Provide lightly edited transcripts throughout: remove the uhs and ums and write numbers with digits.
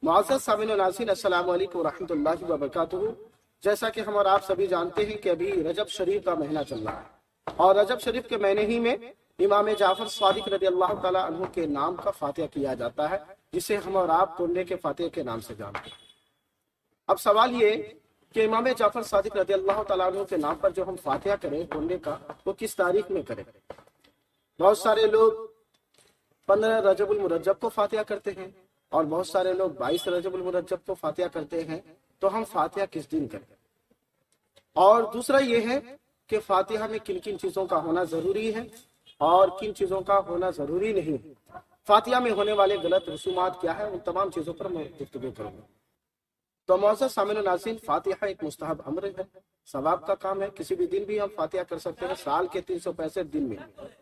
मुअज़्ज़ज़ सामिन व नाज़रीन, अस्सलामु अलैकुम व रहमतुल्लाहि व बरकातुहू। जैसा कि हम और आप सभी जानते हैं कि अभी रजब शरीफ का महीना चल रहा है और रजब शरीफ के महीने ही में इमाम जाफर सादिक रज़ी अल्लाह ताला अन्हु के नाम का फातिहा किया जाता है, जिसे हम और आप कुंडे के फातिहे के नाम से जानते हैं। अब सवाल ये कि इमाम जाफर सादिक रज़ी अल्लाह ताला अन्हु के नाम पर जो हम फातिहा करें कुंडे का, वो किस तारीख में करें। बहुत सारे लोग 15 रजबुल मुरज्जब को फातिहा करते हैं और बहुत सारे लोग 22 रजबुल मुरज्जब को फातिहा करते हैं। तो हम फातिहा किस दिन करें। और दूसरा ये है कि फातिहा में किन किन चीजों का होना जरूरी है और किन चीजों का होना जरूरी नहीं है। फातिहा में होने वाले गलत रसूमात क्या है, उन तमाम चीजों पर मैं गुफ्तगू करूंगा। तो मुअज़्ज़ज़ सामिन व नाज़रीन, फातिहा एक मुस्तहब अम्र है, सवाब का काम है। किसी भी दिन भी हम फातिहा कर सकते हैं। साल के 365 दिन में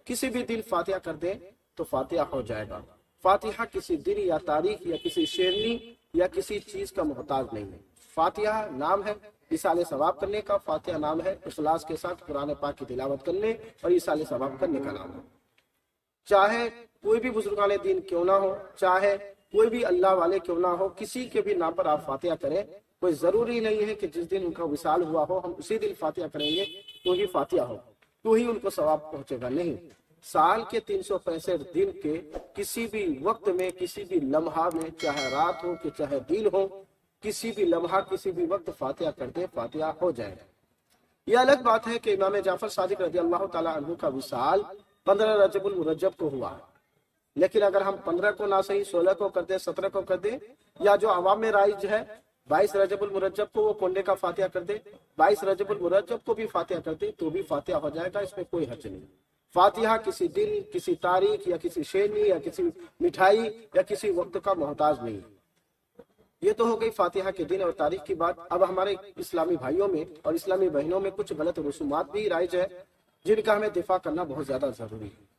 किसी भी दिन फातिहा कर दें तो फातिहा हो जाएगा। फातिहा किसी दिन या तारीख या किसी शेरनी या किसी चीज का मोहताज नहीं है। फातिहा नाम है इसाले सवाब करने का, फातिहा नाम है इखलास के साथ कुरान पाक की तिलावत करने और इसाले सवाब करने का नाम है। चाहे कोई भी बुजुर्गान दीन क्यों ना हो, चाहे कोई भी अल्लाह वाले क्यों ना हो, किसी के भी नाम पर आप फातिहा करें। कोई जरूरी नहीं है कि जिस दिन उनका विसाल हुआ हो हम उसी दिन फातिहा करेंगे तो ही फातिहा हो, तो ही उनको सवाब पहुंचेगा। नहीं, साल के 365 दिन के किसी भी वक्त में, किसी भी लम्हा में, चाहे रात हो कि चाहे दिन हो, किसी भी लम्हा किसी भी वक्त फातिहा करते फातिहा हो जाएगा। यह अलग बात है कि इमाम जाफर सादिक रज़ी अल्लाह ताला अन्हु का विसाल 15 रजबुल मुरज्जब को हुआ, लेकिन अगर हम 15 को ना सही 16 को कर दे, 17 को कर दे, या जो अवाम में राइज है 22 रजबुल मुरज्जब को वो कोंडे का फातिहा कर दे, 22 रजबुल मुरज्जब को भी फातिहा कर दे तो भी फातिहा हो जाएगा। इसमें कोई हर्ज नहीं। फातिहा किसी दिन, किसी तारीख या किसी शेरनी या किसी मिठाई या किसी वक्त का मोहताज नहीं। ये तो हो गई फातिहा के दिन और तारीख की बात। अब हमारे इस्लामी भाइयों में और इस्लामी बहनों में कुछ गलत रसूमात भी राइज है जिनका हमें दिफा करना बहुत ज्यादा जरूरी है।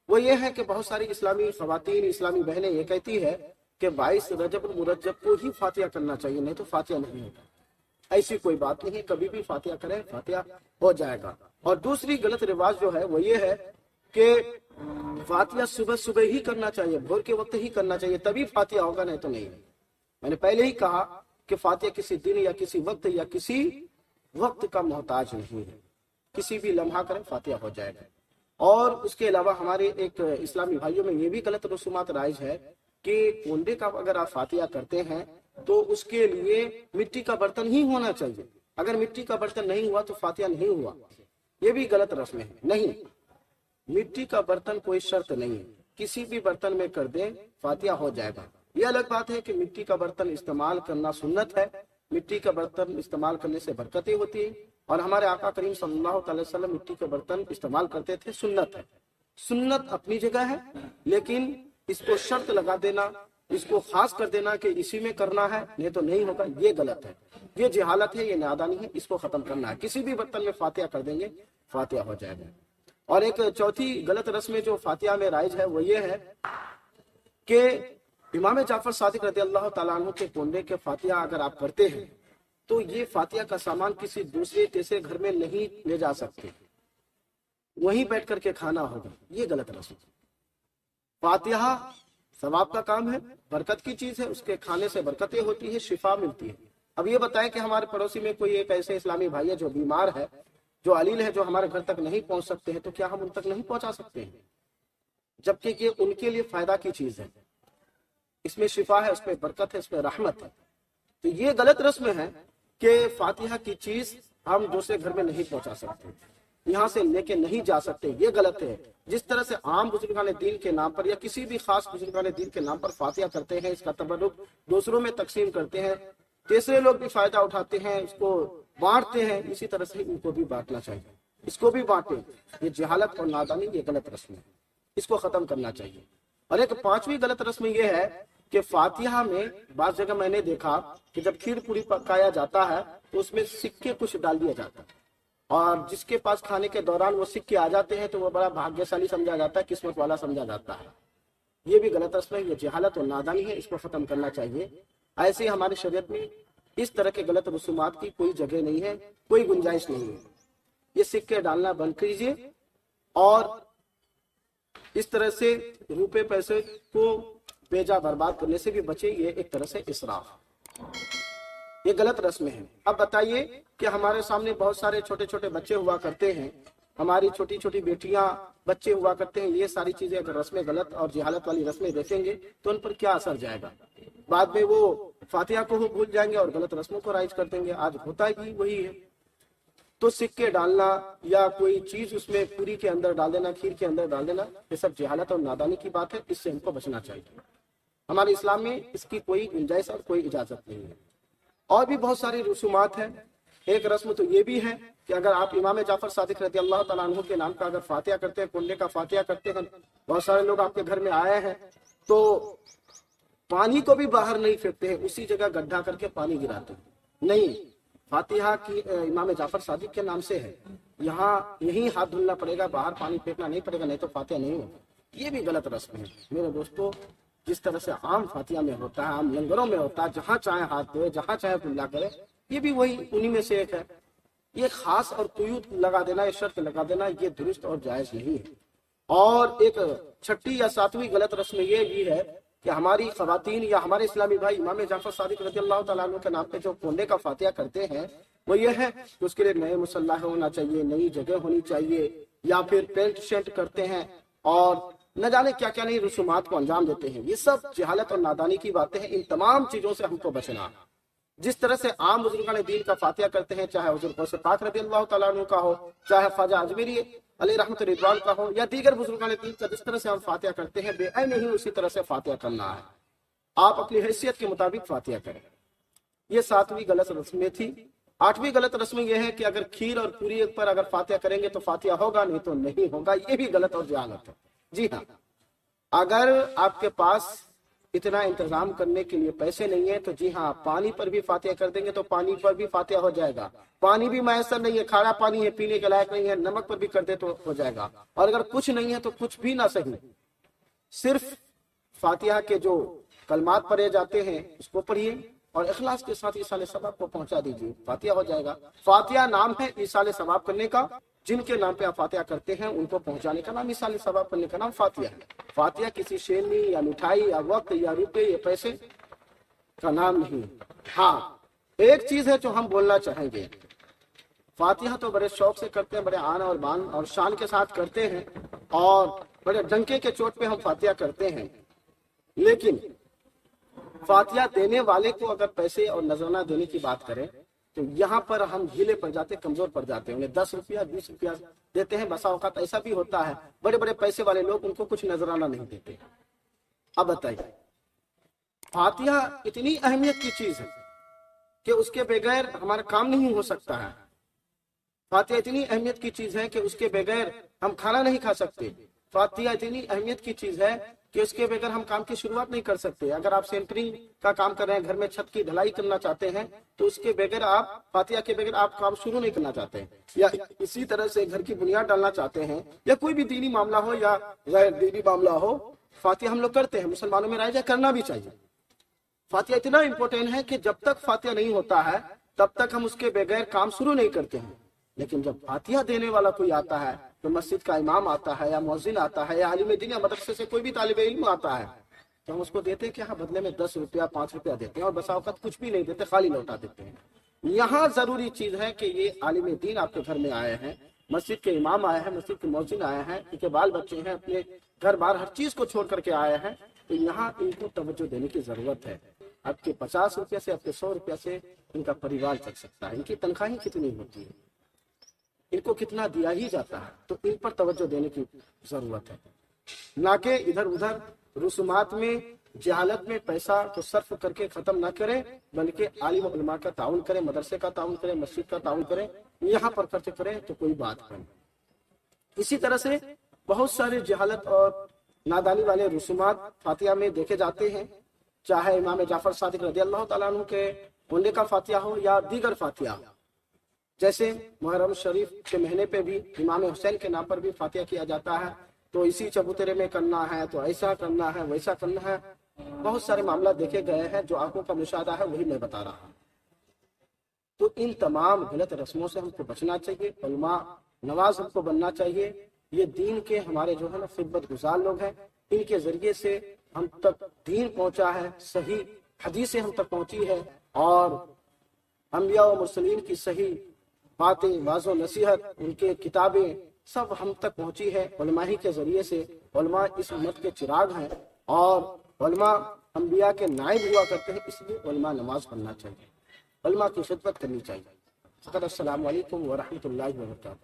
वो ये है कि बहुत सारी इस्लामी खवातीन, इस्लामी बहनें ये कहती है कि 22 रजब मुरज्जब को ही फातिहा करना चाहिए, नहीं तो फातिहा नहीं होता। ऐसी कोई बात नहीं, कभी भी फातिहा करें फातिहा हो जाएगा। और दूसरी गलत रिवाज जो है वो ये है कि फातिहा सुबह सुबह ही करना चाहिए, भोर के वक्त ही करना चाहिए, तभी फातिहा होगा, नहीं तो नहीं। मैंने पहले ही कहा कि फातिहा किसी दिन या किसी वक्त या किसी वक्त का मोहताज नहीं है, किसी भी लम्हा करें फातिहा हो जाएगा। और उसके अलावा हमारे एक इस्लामी भाइयों में ये भी गलत रसूमात राइज है कि कोंडे का अगर आप फातिहा करते हैं तो उसके लिए मिट्टी का बर्तन ही होना चाहिए। अगर मिट्टी का बर्तन नहीं हुआ तो फातिहा नहीं हुआ, ये भी गलत रस्म है। नहीं, मिट्टी का बर्तन कोई शर्त नहीं है, किसी भी बर्तन में कर दें फातिहा हो जाएगा। ये अलग बात है कि मिट्टी का बर्तन इस्तेमाल करना सुन्नत है, मिट्टी का बर्तन इस्तेमाल करने से बरकतें होती है और हमारे आका करीम सल्लल्लाहु अलैहि वसल्लम मिट्टी के बर्तन इस्तेमाल करते थे। सुन्नत है, सुन्नत अपनी जगह है, लेकिन इसको शर्त लगा देना, इसको खास कर देना कि इसी में करना है नहीं तो नहीं होगा, ये गलत है, ये जहालत है, ये नादानी है। इसको खत्म करना है। किसी भी बर्तन में फातिहा कर देंगे फातिहा हो जाएगा। और एक चौथी गलत रस्म जो फातिहा में राइज है वो ये है कि इमाम जाफर सादिक रज़ी अल्लाह ताला अन्हु के कोंडे के फातिहा अगर आप करते हैं तो ये फातिहा का सामान किसी दूसरे तीसरे घर में नहीं ले जा सकते, वहीं बैठ करके खाना होगा। ये गलत रस्म। फातिहा सवाब का काम है, बरकत की चीज है, उसके खाने से बरकतें होती है, शिफा मिलती है। अब ये बताएं कि हमारे पड़ोसी में कोई एक ऐसे इस्लामी भाई है जो बीमार है, जो अलील है, जो हमारे घर तक नहीं पहुंच सकते हैं, तो क्या हम उन तक नहीं पहुंचा सकते हैं? जबकि ये उनके लिए फायदा की चीज है, इसमें शिफा है, उसमें बरकत है, इसमें रहमत है। तो ये गलत रस्म है कि फातिहा की चीज हम दूसरे घर में नहीं पहुंचा सकते, यहाँ से लेके नहीं जा सकते, ये गलत है। जिस तरह से आम बुजुर्गान दीन के नाम पर या किसी भी खास बुजुर्गान दीन के नाम पर फातिहा करते हैं, इसका तबर्रुक दूसरों में तकसीम करते हैं, तीसरे लोग भी फायदा उठाते हैं, इसको बांटते हैं, इसी तरह से इनको भी बांटना चाहिए, इसको भी बांटे। ये जहालत और नादानी, ये गलत रस्म है, इसको खत्म करना चाहिए। और एक पांचवी गलत रस्म ये है कि फातिहा में बात जगह मैंने देखा कि जब खीर पूरी पकाया जाता है तो उसमें सिक्के कुछ डाल दिया जाता है, और जिसके पास खाने के दौरान वो सिक्के आ जाते हैं तो वो बड़ा भाग्यशाली समझा जाता है, किस्मत वाला समझा जाता है। ये भी गलत रस्म है, ये जहालत और नादानी है, इसको खत्म करना चाहिए। ऐसे हमारे शरीयत में इस तरह के गलत रसूमात की कोई जगह नहीं है, कोई गुंजाइश नहीं है। ये सिक्के डालना बंद कीजिए और इस तरह से रुपए पैसे को बेजा बर्बाद करने से भी बचे, ये एक तरह से इसराफ, ये गलत रस्में हैं। अब बताइए कि हमारे सामने बहुत सारे छोटे छोटे बच्चे हुआ करते हैं, हमारी छोटी छोटी बेटियां बच्चे हुआ करते हैं, ये सारी चीजें अगर रस्में गलत और जहालत वाली रस्में देखेंगे तो उन पर क्या असर जाएगा? बाद में वो फातिहा को भूल जाएंगे और गलत रस्मों को राइज कर देंगे। आज होता ही वही है। तो सिक्के डालना या कोई चीज उसमें पूरी के अंदर डाल देना, खीर के अंदर डाल देना, ये सब जहालत और नादानी की बात है, इससे हमको बचना चाहिए। हमारे इस्लाम में इसकी कोई गुंजाइश और कोई इजाजत नहीं है। और भी बहुत सारी रसूमात हैं। एक रस्म तो ये भी है कि अगर आप इमाम जाफर सादिक रज़ी अल्लाह तआला अन्हु के नाम का अगर फातिहा करते हैं, कुंडे का फातिहा करते हैं, बहुत सारे लोग आपके घर में आए हैं, तो पानी को भी बाहर नहीं फेंकते हैं, उसी जगह गड्ढा करके पानी गिराते हैं। नहीं, फातिहा की इमाम जाफर सादिक के नाम से है, यहाँ यही हाथ धुलना पड़ेगा, बाहर पानी फेंकना नहीं पड़ेगा, नहीं तो फातिहा नहीं होगा। ये भी गलत रस्म है मेरे दोस्तों। जिस तरह से आम फातिहा में होता है, आम लंगरों में होता है, जहाँ चाहे हाथ धोए, जहाँ चाहे कुल्ला करे, ये भी वही उन्हीं में से एक है। ये खास और कुयूत लगा देना, ये शर्त लगा देना, ये दुरुस्त और जायज नहीं है। और एक छठी या सातवीं गलत रस्म ये भी है कि हमारी खवातीन या हमारे इस्लामी भाई इमाम जाफर सादिक रज़ी अल्लाह तआला अन्हु के नाम पे जो कोंडे का फातिहा करते हैं, वो ये है कि उसके लिए नए मुसल्ला होना चाहिए, नई जगह होनी चाहिए, या फिर पेंट शेंट करते हैं और न जाने क्या क्या नहीं रसूमात को अंजाम देते हैं। ये सब जहालत और नादानी की बातें हैं। इन तमाम चीजों से हमको बचना है। जिस तरह से आम बुजुर्गान दीन का फातिहा करते हैं, चाहे हुज़ूर गौस पाक रज़ी अल्लाह तआला अन्हु का हो, चाहे ख्वाजा अजमेरी अलैहि रहमत रिदवान का हो, या दीगर बुजुर्गान दीन का, जिस तरह से हम फातिहा करते हैं, बेऐन ही उसी तरह से फातिहा करना है। आप अपनी हैसियत के मुताबिक फातिहा करें। ये सातवीं गलत रस्में थी। आठवीं गलत रस्म यह है कि अगर खीर और पूरी पर अगर फातिहा करेंगे तो फातिहा होगा, नहीं तो नहीं होगा। ये भी गलत और जहालत है। जी हाँ, अगर आपके पास इतना इंतजाम करने के लिए पैसे नहीं है तो जी हाँ, पानी पर भी फातिहा कर देंगे तो पानी पर भी फातिहा हो जाएगा। पानी भी मैसर नहीं है, खारा पानी है, पीने के लायक नहीं है, नमक पर भी कर दे तो हो जाएगा। और अगर कुछ नहीं है तो कुछ भी ना सही, सिर्फ फातिहा के जो कलमात पढ़े जाते हैं उसको पढ़िए और इखलास के साथ ईसाले सवाब को पहुंचा दीजिए, फातिहा हो जाएगा। फातिहा नाम है ईसाले सवाब करने का। जिनके नाम पे आप फातिहा करते हैं उनको पहुंचाने का नाम ईसाले सवाब करने का नाम फातिहा है। फातिहा किसी शेरनी या मिठाई या वक्त या रुपए या पैसे का नाम नहीं। हाँ, एक चीज है जो हम बोलना चाहेंगे, फातिहा तो बड़े शौक से करते हैं, बड़े आन और बान और शान के साथ करते हैं और बड़े डंके के चोट पे हम फातिहा करते हैं, लेकिन फातिहा देने वाले को अगर पैसे और नजराना देने की बात करें तो यहाँ पर हम ढीले पड़ जाते, कमजोर पड़ जाते हैं। उन्हें 10 रुपया 20 रुपया देते हैं। बसा औकात ऐसा भी होता है बड़े बड़े पैसे वाले लोग उनको कुछ नजराना नहीं देते। अब बताइए, फातिहा इतनी अहमियत की चीज है कि उसके बगैर हमारा काम नहीं हो सकता है। फातिहा इतनी अहमियत की चीज है कि उसके बगैर हम खाना नहीं खा सकते। फातिहा इतनी अहमियत की चीज है कि उसके बगैर हम काम की शुरुआत नहीं कर सकते। अगर आप सेंटरिंग का काम कर रहे हैं, घर में छत की ढलाई करना चाहते हैं, तो उसके बगैर आप फातिहा के बगैर आप काम शुरू नहीं करना चाहते हैं। या इसी तरह से घर की बुनियाद डालना चाहते हैं या कोई भी दीनी मामला हो या गैर दीनी मामला हो, फातिहा हम लोग करते हैं। मुसलमानों में राय करना भी चाहिए। फातिहा इतना इंपॉर्टेंट है कि जब तक फातिहा नहीं होता है तब तक हम उसके बगैर काम शुरू नहीं करते हैं। लेकिन जब फातिहा देने वाला कोई आता है, तो मस्जिद का इमाम आता है या मुअज्जिन आता है या आलिम दीन या मदरसे से कोई भी तालिब इल्म आता है, तो हम उसको देते हैं कि हाँ, बदले में 10 रुपया 5 रुपया देते हैं और बसा औकात कुछ भी नहीं देते, खाली लौटा देते हैं। यहाँ जरूरी चीज है कि ये आलिम दीन आपके घर में आए हैं, मस्जिद के इमाम आए हैं, मस्जिद के मुअज्जिन आए हैं, इनके बाल बच्चे हैं, अपने घर बार हर चीज को छोड़ करके आए हैं, तो यहाँ इनको तवज्जो देने की जरूरत है। आपके 50 रुपया से आपके 100 रुपया से इनका परिवार चल सकता है। इनकी तनख्वाही कितनी होती है, इनको कितना दिया ही जाता है, तो इन पर तवज्जो देने की जरूरत है। ना कि इधर उधर रसूमात में जहालत में पैसा को सर्फ करके खत्म ना करें, बल्कि आलिम उलमा का ताउन करें, मदरसे का ताउन करें, मस्जिद का ताउन करें, यहाँ पर खर्च करें तो कोई बात नहीं। इसी तरह से बहुत सारे जहालत और नादानी वाले रसूमात फातिहा में देखे जाते हैं, चाहे इमाम जाफर सादिक रज़ी अल्लाह तआला अन्हु के कुंडे का फातिहा हो या दीगर फातिहा। जैसे मुहर्रम शरीफ के महीने पे भी इमाम हुसैन के नाम पर भी फातिहा किया जाता है, तो इसी चबूतरे में करना है, तो ऐसा करना है, वैसा करना है। बहुत सारे मामला देखे गए हैं, जो आंखों का मुशाहदा है वही मैं बता रहा हूँ। तो इन तमाम गलत रस्मों से हमको बचना चाहिए, उलमा नवाज हमको बनना चाहिए। ये दीन के हमारे जो है ना खिदमत गुजार लोग हैं, इनके जरिए से ہم تک دین پہنچا ہے، صحیح حدیثیں ہم تک پہنچی ہے، اور انبیاء و مرسلین کی صحیح باتیں، واضح و نصیحت، ان کے کتابیں سب ہم تک پہنچی ہے علماء ہی کے ذریعے سے۔ علماء اس امت کے چراغ ہیں، اور علماء انبیاء کے نائب ہوا کرتے ہیں، اس لیے علماء نماز پڑھنا چاہیے، علماء کی خدمت کرنی چاہیے۔ السلام علیکم ورحمۃ اللہ وبرکاتہ۔